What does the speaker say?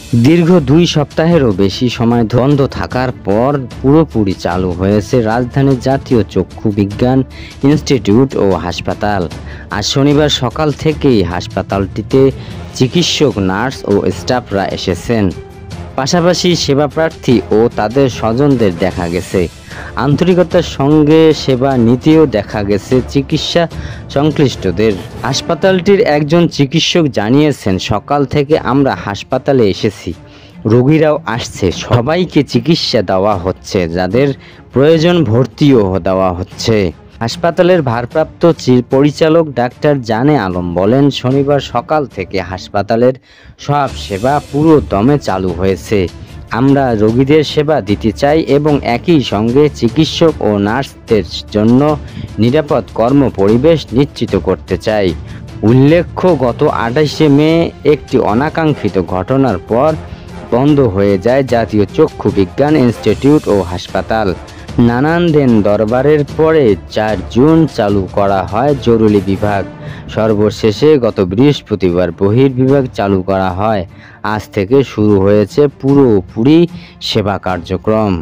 দীর্ঘ 2 সপ্তাহেরও বেশি সময় বন্ধ থাকার পর পুরোপুরি চালু হয়েছে রাজধানীর জাতীয় চক্ষু বিজ্ঞান ইনস্টিটিউট ও হাসপাতাল। আজ শনিবার সকাল থেকেই হাসপাতালটিতে চিকিৎসক, নার্স ও স্টাফরা এসেছেন। পাশাপাশি সেবাপ্রার্থী ও তাদের স্বজনদের দেখা গেছে। আন্তরিকতার সঙ্গে সেবা নিতেও দেখা গেছে চিকিৎসা সংশ্লিষ্টদের। হাসপাতালটির একজন চিকিৎসক জানিয়েছেন, সকাল থেকে আমরা হাসপাতালে এসেছি, রোগীরাও আসছে, সবাইকে চিকিৎসা দেওয়া হচ্ছে, যাদের প্রয়োজন ভর্তিও দেওয়া হচ্ছে। হাসপাতালের ভারপ্রাপ্ত পরিচালক ডাক্তার জানে আলম বলেন, শনিবার সকাল থেকে হাসপাতালের সব সেবা পুরো দমে চালু হয়েছে। আমরা রোগীদের সেবা দিতে চাই এবং একই সঙ্গে চিকিৎসক ও নার্সদের জন্য নিরাপদ কর্মপরিবেশ নিশ্চিত করতে চাই। উল্লেখ্য, গত 28শে মে একটি অনাকাঙ্ক্ষিত ঘটনার পর বন্ধ হয়ে যায় জাতীয় চক্ষু বিজ্ঞান ইনস্টিটিউট ও হাসপাতাল। নানান দিন দরবারের পরে 4 জুন চালু করা হয় জরুরি বিভাগ। সর্বশেষে গত বৃহস্পতিবার বহির্বিভাগ চালু করা হয়। আজ থেকে শুরু হয়েছে পুরোপুরি সেবা কার্যক্রম।